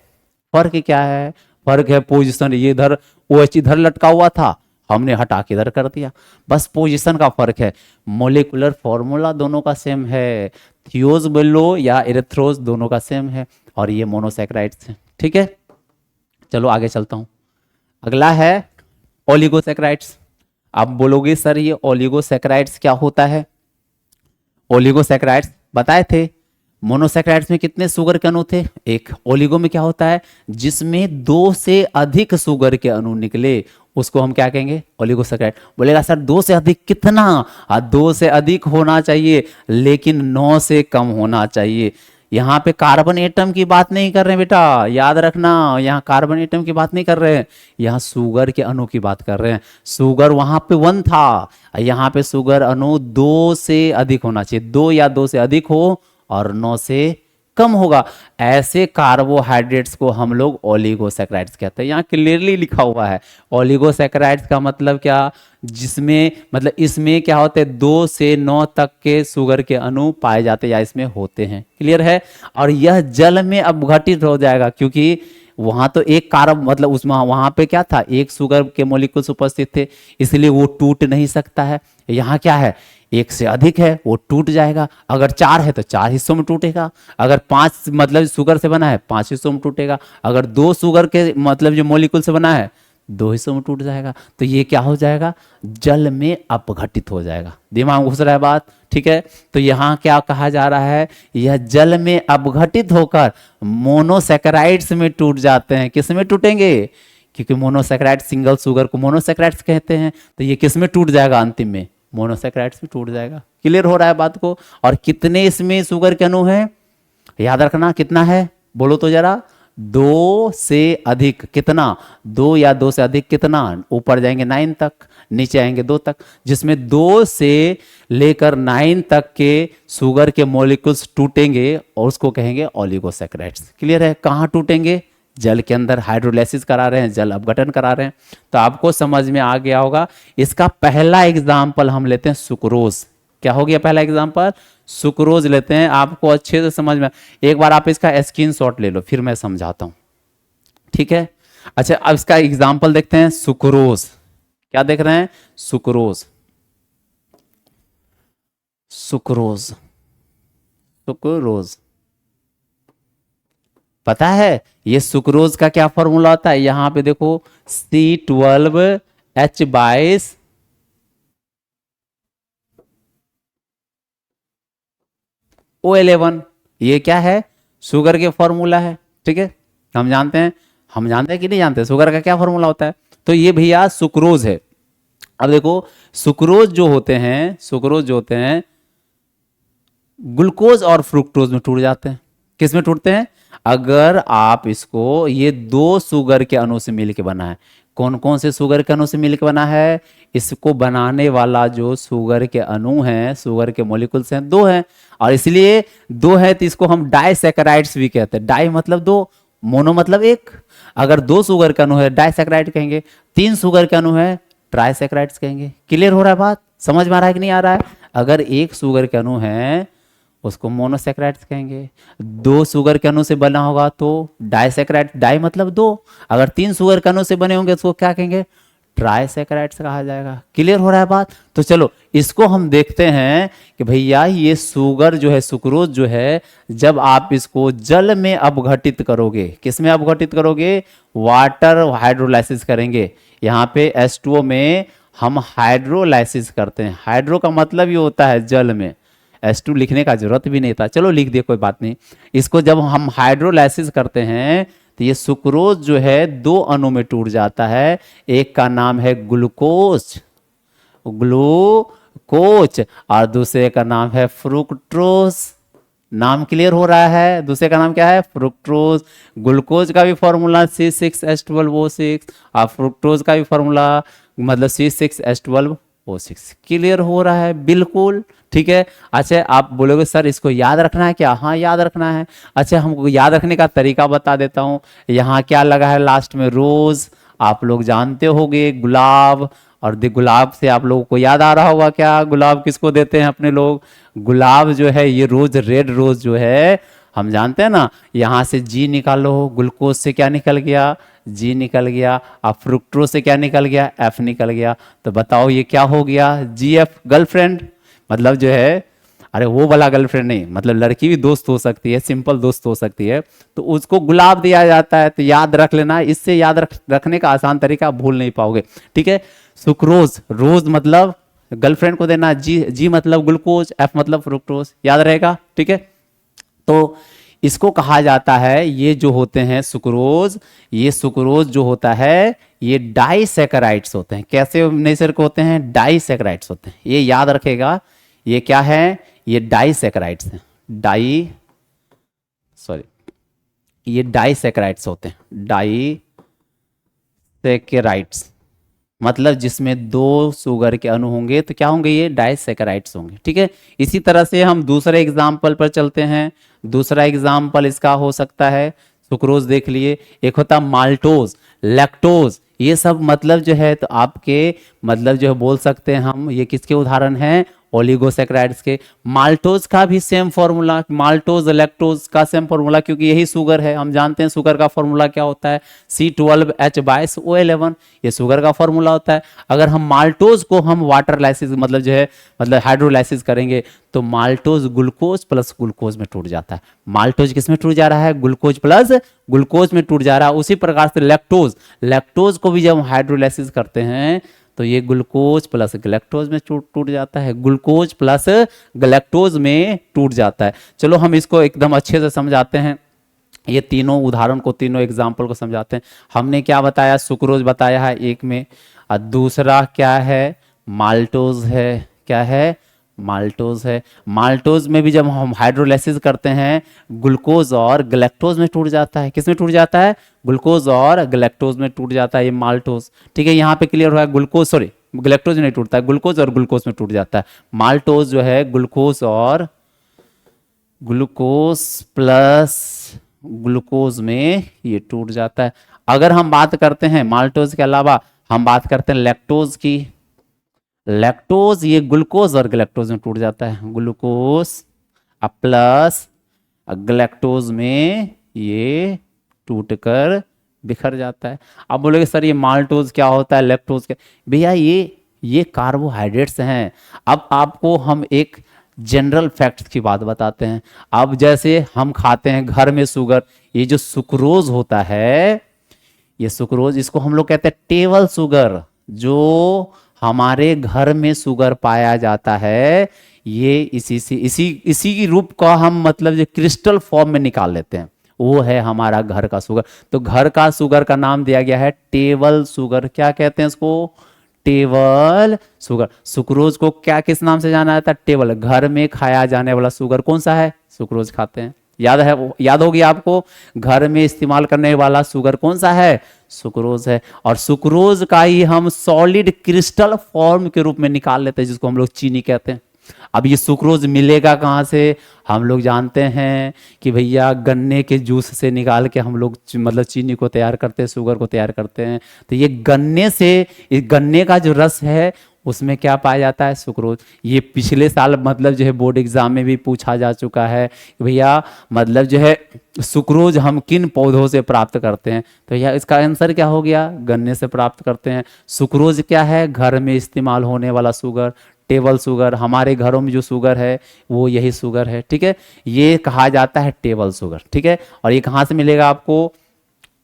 फर्क क्या है, फर्क है पोजीशन। ये इधर OH इधर लटका हुआ था, हमने हटा के इधर कर दिया, बस पोजीशन का फर्क है। मोलिकुलर फॉर्मूला दोनों का सेम है, थियोज बोलो या एरिथ्रोज दोनों का सेम है, और ये मोनोसैकेराइड्स हैं। ठीक है, चलो आगे चलता हूं। अगला है ओलिगोसैकेराइड्स। आप बोलोगे सर ये ओलिगोसैकेराइड्स क्या होता है? ओलिगोसैकेराइड्स बताए थे, मोनोसैकेराइड्स में कितने शुगर के अणु थे, एक। ओलिगो में क्या होता है, जिसमें 2 से अधिक शुगर के अणु निकले, उसको हम क्या कहेंगे, ओलिगोसैकेराइड। बोलेगा सर 2 से अधिक कितना? 2 से अधिक होना चाहिए, लेकिन 9 से कम होना चाहिए। यहाँ पे कार्बन एटम की बात नहीं कर रहे हैं बेटा, याद रखना, यहाँ कार्बन एटम की बात नहीं कर रहे हैं, यहाँ शुगर के अणु की बात कर रहे हैं। शुगर वहां पे 1 था, यहाँ पे शुगर अणु 2 से अधिक होना चाहिए, 2 या 2 से अधिक हो और 9 से कम होगा। ऐसे कार्बोहाइड्रेट्स को हम लोग ओलिगोसैकेराइड्स कहते हैं। यहाँ क्लियरली लिखा हुआ है ओलिगोसैकेराइड्स का मतलब क्या, जिसमें मतलब इसमें क्या होते हैं, 2 से 9 तक के शुगर के अणु पाए जाते हैं या इसमें होते हैं। क्लियर है? और यह जल में अपघटित हो जाएगा, क्योंकि वहां तो एक कार्ब मतलब उसमें वहां पे क्या था, एक शुगर के मॉलिक्यूल्स उपस्थित थे, इसलिए वो टूट नहीं सकता है। यहाँ क्या है, 1 से अधिक है वो टूट जाएगा। अगर 4 है तो 4 हिस्सों में टूटेगा, अगर 5 मतलब शुगर से बना है 5 हिस्सों में टूटेगा, अगर 2 शुगर के मतलब जो मॉलिक्यूल से बना है 2 हिस्सों में टूट जाएगा। तो ये क्या हो जाएगा, जल में अपघटित हो जाएगा। दिमाग में घुस रहा है बात? ठीक है, तो यहाँ क्या कहा जा रहा है, यह जल में अपघटित होकर मोनोसैकेराइड्स में टूट जाते हैं। किस में टूटेंगे, क्योंकि मोनोसैकेराइड सिंगल शुगर को मोनोसैकेराइड्स कहते हैं, तो ये किस में टूट जाएगा, अंतिम में मोनोसैकेराइड्स में टूट जाएगा। क्लियर हो रहा है बात को? और कितने इसमें शुगर के अणु हैं, याद रखना कितना है, बोलो तो जरा, 2 से अधिक कितना, 2 या 2 से अधिक कितना, ऊपर जाएंगे 9 तक, नीचे आएंगे 2 तक, जिसमें 2 से लेकर 9 तक के शुगर के मॉलिक्यूल्स टूटेंगे और उसको कहेंगे ओलिगोसैकेराइड्स। क्लियर है? कहाँ टूटेंगे? जल के अंदर हाइड्रोलाइसिस करा रहे हैं, जल अपघटन करा रहे हैं। तो आपको समझ में आ गया होगा। इसका पहला एग्जाम्पल हम लेते हैं सुक्रोज। क्या हो गया पहला एग्जाम्पल? सुक्रोज लेते हैं। आपको अच्छे से समझ में, एक बार आप इसका स्क्रीनशॉट ले लो, फिर मैं समझाता हूं, ठीक है? अच्छा, अब इसका एग्जाम्पल देखते हैं। सुक्रोज, क्या देख रहे हैं? Sucrose, sucrose, sucrose. पता है ये सुक्रोज का क्या फॉर्मूला होता है? यहां पे देखो, C12H22 O11। ये क्या है? शुगर के फॉर्मूला है, ठीक है? हम जानते हैं कि नहीं जानते शुगर का क्या फॉर्मूला होता है? तो ये भैया सुक्रोज है। अब देखो, सुक्रोज जो होते हैं ग्लूकोज और फ्रुक्टोज में टूट जाते हैं। किस में टूटते हैं? अगर आप इसको, ये 2 शुगर के अणु से मिलकर बना है। कौन कौन से शुगर के अणु से मिलकर बना है? इसको बनाने वाला जो शुगर के अणु हैं, शुगर के मॉलिक्यूल्स हैं, 2 हैं, और इसलिए 2 है तो इसको हम डाइसैकेराइड्स भी कहते हैं। डाई मतलब 2, मोनो मतलब 1। अगर 2 शुगर के अणु है डाइसैकेराइड कहेंगे, 3 शुगर के अणु है ट्राइसैकेराइड्स कहेंगे। क्लियर हो रहा है बात? समझ में आ रहा है कि नहीं आ रहा है? अगर 1 शुगर के अणु है उसको मोनोसैकेराइड्स कहेंगे, 2 शुगर के अणु से बना होगा तो डाइसैकेराइड, डाई मतलब 2। अगर 3 शुगर के अणु से बने होंगे उसको क्या कहेंगे? ट्राइसैकेराइड्स कहा जाएगा। क्लियर हो रहा है बात? तो चलो इसको हम देखते हैं कि भैया ये शुगर जो है, सुक्रोज जो है, जब आप इसको जल में अपघटित करोगे, किस में अपघटित करोगे? वाटर हाइड्रोलाइसिस करेंगे। यहाँ पे H2O में हम हाइड्रोलाइसिस करते हैं। हाइड्रो का मतलब ये होता है जल में, H2 लिखने का जरूरत भी नहीं था, चलो लिख दिए, कोई बात नहीं। इसको जब हम हाइड्रोलाइसिस करते हैं तो ये सुक्रोज जो है 2 अणु में टूट जाता है। एक का नाम है ग्लूकोज, ग्लूकोज, और दूसरे का नाम है फ्रुक्टोज। नाम क्लियर हो रहा है? दूसरे का नाम क्या है? फ्रुक्टोज। ग्लूकोज का भी फॉर्मूला C6H12O6 और फ्रुक्टोज का भी फॉर्मूला मतलब C6H12O6। क्लियर हो रहा है? बिल्कुल ठीक है। अच्छा, आप बोलोगे सर इसको याद रखना है क्या? हाँ याद रखना है। अच्छा, हमको याद रखने का तरीका बता देता हूँ। यहाँ क्या लगा है लास्ट में? रोज। आप लोग जानते होंगे गुलाब, और गुलाब से आप लोगों को याद आ रहा होगा क्या? गुलाब किसको देते हैं अपने लोग? गुलाब जो है ये रोज, रेड रोज जो है, हम जानते हैं ना। यहाँ से G निकालो, ग्लूकोज से क्या निकल गया? G निकल गया। और फ्रुक्टोज से क्या निकल गया? F निकल गया। तो बताओ ये क्या हो गया? GF, girlfriend. मतलब जो है, अरे वो वाला गर्लफ्रेंड नहीं, मतलब लड़की भी दोस्त हो सकती है, सिंपल दोस्त हो सकती है, तो उसको गुलाब दिया जाता है। तो याद रख लेना, इससे याद रखने का आसान तरीका, आप भूल नहीं पाओगे, ठीक है? सुक्रोज, रोज मतलब गर्लफ्रेंड को देना, जी मतलब ग्लूकोज, एफ मतलब फ्रुक्टोज, याद रहेगा, ठीक है? तो इसको कहा जाता है, ये जो होते हैं सुक्रोज, ये सुक्रोज जो होता है ये डाइसैकेराइड्स होते हैं। कैसे नेचर के होते हैं? डाइसैकेराइड्स होते हैं। ये याद रखेगा, ये क्या है? ये डाइसैकेराइड्स हैं। ये डाइसैकेराइड्स होते हैं। डाइसैकेराइड्स मतलब जिसमें 2 शुगर के अणु होंगे तो क्या होंगे? ये डाइसैकेराइड्स होंगे, ठीक है? इसी तरह से हम दूसरे एग्जाम्पल पर चलते हैं। दूसरा एग्जाम्पल इसका हो सकता है, सुक्रोज देख लिए, एक होता माल्टोज, लैक्टोज, ये सब मतलब जो है, तो आपके मतलब जो है बोल सकते हैं हम, ये किसके उदाहरण हैं? ओलिगोसैकेराइड्स के। माल्टोज का भी सेम फॉर्मूला, माल्टोज लैक्टोज का सेम फॉर्मूला, क्योंकि यही शुगर है। हम जानते हैं शुगर का फॉर्मूला क्या होता है? C12H22O11, ये शुगर का फॉर्मूला होता है। अगर हम माल्टोज को हम वाटर लाइसिस मतलब जो है मतलब हाइड्रोलाइसिस करेंगे तो माल्टोज ग्लूकोज प्लस ग्लूकोज में टूट जाता है। माल्टोज किस में टूट जा रहा है? ग्लूकोज प्लस ग्लूकोज में टूट जा रहा है। उसी प्रकार से लैक्टोज, लैक्टोज को भी जब हाइड्रोलाइसिस करते हैं तो ये ग्लूकोज प्लस गैलेक्टोज में टूट जाता है, ग्लूकोज प्लस गैलेक्टोज में टूट जाता है। चलो हम इसको एकदम अच्छे से समझाते हैं, ये तीनों उदाहरण को, तीनों एग्जाम्पल को समझाते हैं। हमने क्या बताया? सुक्रोज बताया है एक में, और दूसरा क्या है? माल्टोज है। क्या है? माल्टोज है। माल्टोज में भी जब हम हाइड्रोलाइसिस करते हैं ग्लूकोज और गैलेक्टोज में टूट जाता है। किस में टूट जाता है? ग्लूकोज और गैलेक्टोज में टूट जाता है ये माल्टोज। ठीक है, यहाँ पे क्लियर हुआ है। ग्लूकोज सॉरी गैलेक्टोज में नहीं टूटता है, ग्लूकोज और ग्लूकोज में टूट जाता है। माल्टोज जो है ग्लूकोज और ग्लूकोज प्लस ग्लूकोज में ये टूट जाता है। अगर हम बात करते हैं माल्टोज के अलावा हम बात करते हैं लैक्टोज की। लैक्टोज ये ग्लूकोज और गैलेक्टोज में टूट जाता है। ग्लूकोज प्लस गैलेक्टोज में ये टूटकर बिखर जाता है। अब बोलोगे सर ये माल्टोज क्या होता है, लैक्टोज क्या? भैया ये कार्बोहाइड्रेट्स हैं। अब आपको हम एक जनरल फैक्ट्स की बात बताते हैं। अब जैसे हम खाते हैं घर में शुगर, ये जो सुक्रोज होता है, ये सुक्रोज इसको हम लोग कहते हैं टेबल शुगर। जो हमारे घर में शुगर पाया जाता है ये इसी की रूप का हम मतलब जो क्रिस्टल फॉर्म में निकाल लेते हैं, वो है हमारा घर का शुगर। तो घर का शुगर का नाम दिया गया है टेबल शुगर। क्या कहते हैं इसको? Table sugar. सुक्रोज को क्या किस नाम से जाना जाता है? टेबल। घर में खाया जाने वाला शुगर कौन सा है? सुक्रोज खाते हैं। याद होगी आपको, घर में इस्तेमाल करने वाला शुगर कौन सा है? सुक्रोज है। और सुक्रोज का ही हम सॉलिड क्रिस्टल फॉर्म के रूप में निकाल लेते हैं, जिसको हम लोग चीनी कहते हैं। अब ये सुक्रोज मिलेगा कहाँ से? हम लोग जानते हैं कि भैया गन्ने के जूस से निकाल के हम लोग मतलब चीनी को तैयार करते हैं, शुगर को तैयार करते हैं। तो ये गन्ने का जो रस है उसमें क्या पाया जाता है? सुक्रोज। ये पिछले साल मतलब जो है बोर्ड एग्जाम में भी पूछा जा चुका है कि भैया मतलब जो है सुक्रोज हम किन पौधों से प्राप्त करते हैं? तो यह इसका आंसर क्या हो गया? गन्ने से प्राप्त करते हैं। सुक्रोज क्या है? घर में इस्तेमाल होने वाला शुगर, टेबल शुगर। हमारे घरों में जो शुगर है वो यही शुगर है। ठीक है, ये कहा जाता है टेबल शुगर। ठीक है, और ये कहाँ से मिलेगा आपको?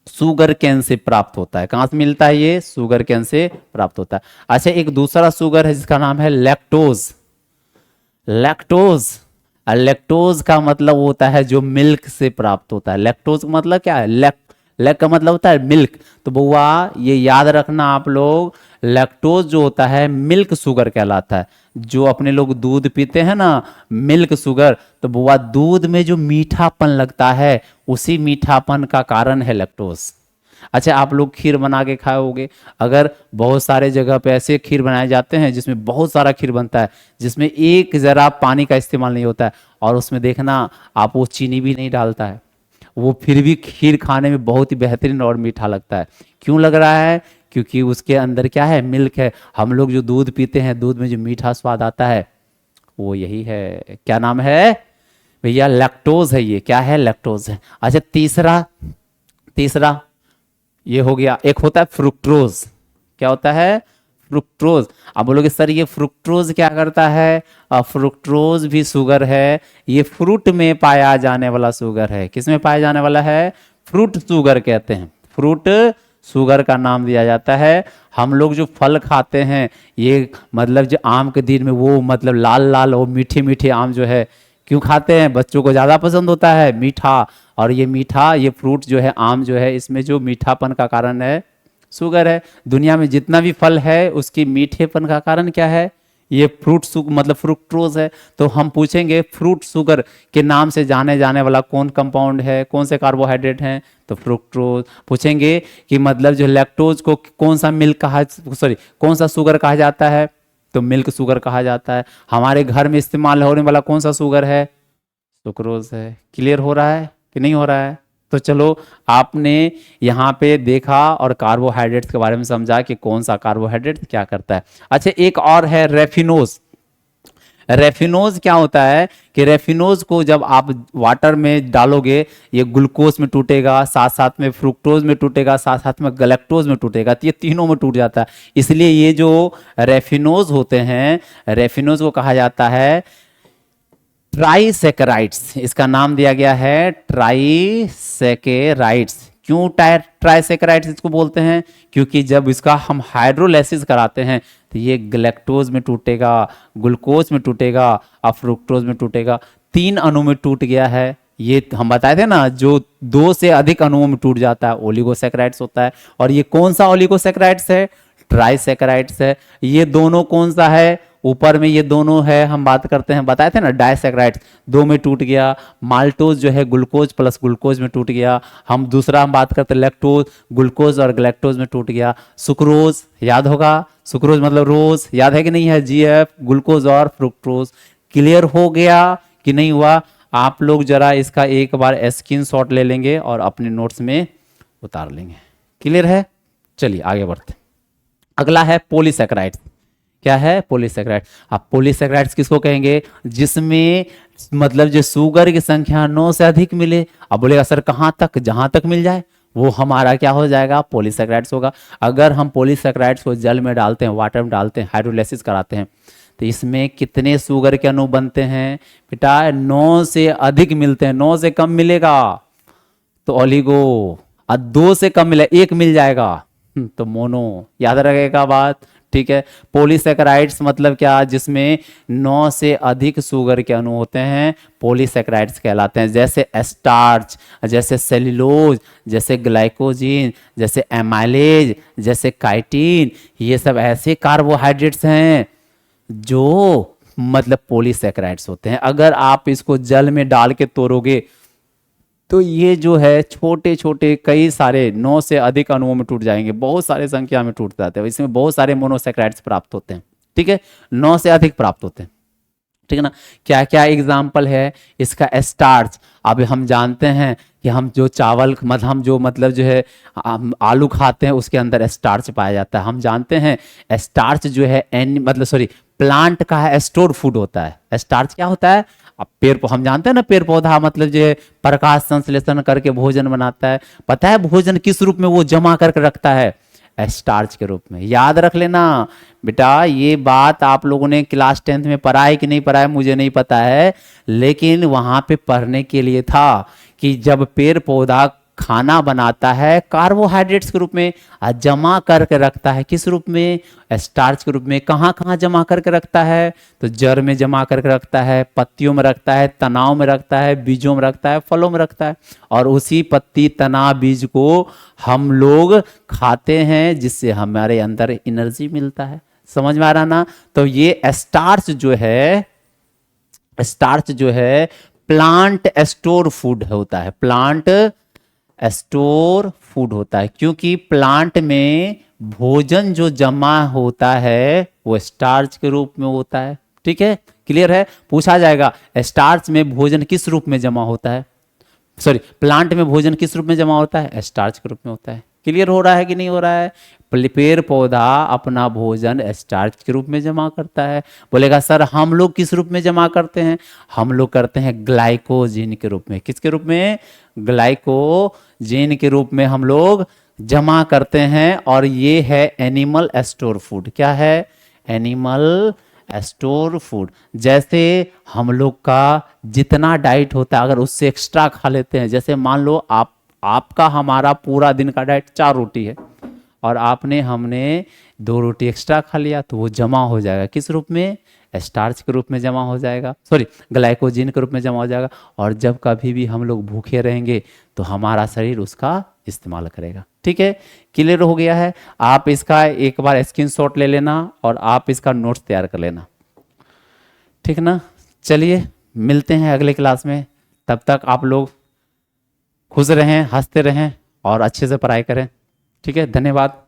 शुगर केन से प्राप्त होता है। कहाँ से मिलता है ये? शुगर केन से प्राप्त होता है। अच्छा, एक दूसरा शुगर है जिसका नाम है लैक्टोज। लैक्टोज, लैक्टोज का मतलब होता है जो मिल्क से प्राप्त होता है। लैक्टोज का मतलब क्या है? लैक का मतलब होता है मिल्क। तो बुआ ये याद रखना आप लोग, लैक्टोज जो होता है मिल्क शुगर कहलाता है। जो अपने लोग दूध पीते हैं ना, मिल्क शुगर, तो बुआ दूध में जो मीठापन लगता है उसी मीठापन का कारण है लैक्टोज। अच्छा, आप लोग खीर बना के खाए होगे। अगर बहुत सारे जगह पे ऐसे खीर बनाए जाते हैं जिसमें बहुत सारा खीर बनता है, जिसमें एक जरा पानी का इस्तेमाल नहीं होता है, और उसमें देखना आप वो चीनी भी नहीं डालता है, वो फिर भी खीर खाने में बहुत ही बेहतरीन और मीठा लगता है। क्यों लग रहा है? क्योंकि उसके अंदर क्या है? मिल्क है। हम लोग जो दूध पीते हैं, दूध में जो मीठा स्वाद आता है वो यही है। क्या नाम है भैया? लैक्टोज है। ये क्या है? लैक्टोज है। अच्छा, तीसरा ये हो गया। एक होता है फ्रुक्टोज। क्या होता है? फ्रुक्टोज। अब बोलोगे सर ये फ्रुक्टोज क्या करता है? फ्रुक्टोज भी शुगर है। ये फ्रूट में पाया जाने वाला शुगर है। किस में पाया जाने वाला है? फ्रूट शुगर कहते हैं। फ्रूट शुगर का नाम दिया जाता है। हम लोग जो फल खाते हैं, ये मतलब जो आम के दिन में वो मतलब लाल लाल वो मीठे मीठे आम जो है, क्यों खाते हैं? बच्चों को ज़्यादा पसंद होता है मीठा। और ये मीठा, ये फ्रूट जो है, आम जो है, इसमें जो मीठापन का कारण है शुगर है। दुनिया में जितना भी फल है उसकी मीठेपन का कारण क्या है? ये मतलब फ्रुक्टोज है। तो हम पूछेंगे फ्रूट शुगर के नाम से जाने जाने वाला कौन कंपाउंड है, कौन से कार्बोहाइड्रेट हैं? तो फ्रुक्टोज। पूछेंगे कि मतलब जो लैक्टोज को कौन सा कौन सा शुगर कहा जाता है? तो मिल्क शुगर कहा जाता है। हमारे घर में इस्तेमाल होने वाला कौन सा शुगर है? सुक्रोज है। क्लियर हो रहा है कि नहीं हो रहा है? तो चलो, आपने यहाँ पे देखा और कार्बोहाइड्रेट्स के बारे में समझा कि कौन सा कार्बोहाइड्रेट क्या करता है। अच्छा, एक और है रेफिनोज। रेफिनोज क्या होता है कि रेफिनोज को जब आप वाटर में डालोगे, ये ग्लूकोज में टूटेगा, साथ साथ में फ्रुक्टोज में टूटेगा, साथ साथ में गैलेक्टोज में टूटेगा, तो ये तीनों में टूट जाता है। इसलिए ये जो रेफिनोज होते हैं, रेफिनोज को कहा जाता है ट्राइसेकेराइड्स। इसका नाम दिया गया है ट्राइसेकेराइड्स। क्यों ट्राइसेकेराइड्स इसको बोलते हैं? क्योंकि जब इसका हम हाइड्रोलाइसिस कराते हैं तो ये गैलेक्टोज में टूटेगा, ग्लूकोज में टूटेगा और फ्रुक्टोज में टूटेगा। 3 अणु में टूट गया है। ये हम बताए थे ना, जो 2 से अधिक अणुओं में टूट जाता है ओलिगोसेकेराइड्स होता है। और ये कौन सा ओलिगोसेकेराइड्स है? ट्राइसेकेराइड्स है। ये दोनों कौन सा है? ऊपर में ये दोनों है, हम बात करते हैं, बताए थे ना डाइसैकेराइड्स, दो में टूट गया। माल्टोज जो है ग्लूकोज प्लस ग्लूकोज में टूट गया। हम दूसरा हम बात करते हैं लैक्टोज, ग्लूकोज और गैलेक्टोज में टूट गया। सुक्रोज याद होगा, सुक्रोज मतलब रोज, याद है कि नहीं है, GF, ग्लूकोज और फ्रुक्टोज। क्लियर हो गया कि नहीं हुआ? आप लोग जरा इसका एक बार स्क्रीनशॉट ले लेंगे और अपने नोट्स में उतार लेंगे। क्लियर है? चलिए आगे बढ़ते हैं। अगला है पॉलीसैकेराइड्स। क्या है? पॉलीसैकेराइड। अब पॉलीसैकेराइड्स किसको कहेंगे? जिसमें मतलब जो शुगर की संख्या 9 से अधिक मिले। अब बोलेगा सर कहां तक? जहां तक मिल जाए वो हमारा क्या हो जाएगा? पॉलीसैकेराइड्स होगा। अगर हम पॉलीसैकेराइड्स को जल में डालते हैं, वाटर में डालते हैं, हाइड्रोलाइसिस कराते हैं, तो इसमें कितने शुगर के अणु बनते हैं बेटा? 9 से अधिक मिलते हैं। 9 से कम मिलेगा तो ओलिगो, और 2 से कम मिले, एक मिल जाएगा तो मोनो। याद रखेगा बात, ठीक है। पॉलीसैकेराइड्स मतलब क्या? जिसमें 9 से अधिक शुगर के अणु होते हैं, पॉलीसैकेराइड्स कहलाते हैं। जैसे स्टार्च, जैसे सेल्यूलोज, जैसे ग्लाइकोजीन, जैसे एमाइलेज, जैसे काइटिन, ये सब ऐसे कार्बोहाइड्रेट्स हैं जो मतलब पॉलीसैकेराइड्स होते हैं। अगर आप इसको जल में डाल के तोड़ोगे तो ये जो है छोटे छोटे कई सारे 9 से अधिक अणुओं में टूट जाएंगे, बहुत सारे संख्या में टूट जाते हैं। इसमें बहुत सारे मोनोसैकेराइड्स प्राप्त होते हैं, ठीक है, 9 से अधिक प्राप्त होते हैं, ठीक है ना। क्या क्या एग्जाम्पल है इसका? स्टार्च। अब हम जानते हैं कि हम जो चावल मतलब हम जो मतलब जो है हम आलू खाते हैं उसके अंदर स्टार्च पाया जाता है। हम जानते हैं स्टार्च जो है मतलब सॉरी प्लांट का है, स्टोर फूड होता है। स्टार्च क्या होता है? अब हम जानते हैं ना, पेड़ पौधा मतलब जो है प्रकाश संश्लेषण करके भोजन बनाता है। पता है भोजन किस रूप में वो जमा करके रखता है? स्टार्च के रूप में। याद रख लेना बेटा, ये बात आप लोगों ने क्लास 10th में पढ़ा है कि नहीं पढ़ा है मुझे नहीं पता है, लेकिन वहां पे पढ़ने के लिए था कि जब पेड़ पौधा खाना बनाता है कार्बोहाइड्रेट्स के रूप में, जमा करके रखता है किस रूप में? स्टार्च के रूप में। कहाँ कहाँ जमा करके रखता है? तो जड़ में जमा करके रखता है, पत्तियों में रखता है, तनाव में रखता है, बीजों में रखता है, फलों में रखता है। और उसी पत्ती तना बीज को हम लोग खाते हैं जिससे हमारे अंदर एनर्जी मिलता है। समझ में आ रहा ना? तो ये स्टार्च जो है प्लांट स्टोर फूड होता है, प्लांट स्टोर फूड होता है, क्योंकि प्लांट में भोजन जो जमा होता है वो स्टार्च के रूप में होता है, ठीक है। क्लियर है? पूछा जाएगा स्टार्च में भोजन किस रूप में जमा होता है, सॉरी प्लांट में भोजन किस रूप में जमा होता है? स्टार्च के रूप में होता है। क्लियर हो रहा है कि नहीं हो रहा है? पेड़ पौधा अपना भोजन स्टार्च के रूप में जमा करता है। बोलेगा सर हम लोग किस रूप में जमा करते हैं? हम लोग करते हैं ग्लाइकोजीन के रूप में। किसके रूप में? ग्लाइकोजीन के रूप में हम लोग जमा करते हैं। और ये है एनिमल स्टोर फूड। क्या है? Animal store food. जैसे हम लोग का जितना डाइट होता है अगर उससे एक्स्ट्रा खा लेते हैं, जैसे मान लो आपका हमारा पूरा दिन का डाइट 4 रोटी है और हमने 2 रोटी एक्स्ट्रा खा लिया, तो वो जमा हो जाएगा किस रूप में? स्टार्च के रूप में जमा हो जाएगा, सॉरी ग्लाइकोजीन के रूप में जमा हो जाएगा। और जब कभी भी हम लोग भूखे रहेंगे तो हमारा शरीर उसका इस्तेमाल करेगा, ठीक है। क्लियर हो गया है? आप इसका एक बार स्क्रीनशॉट ले लेना और आप इसका नोट्स तैयार कर लेना, ठीक ना। चलिए मिलते हैं अगले क्लास में, तब तक आप लोग खुश रहें, हंसते रहें और अच्छे से पढ़ाई करें, ठीक है। धन्यवाद।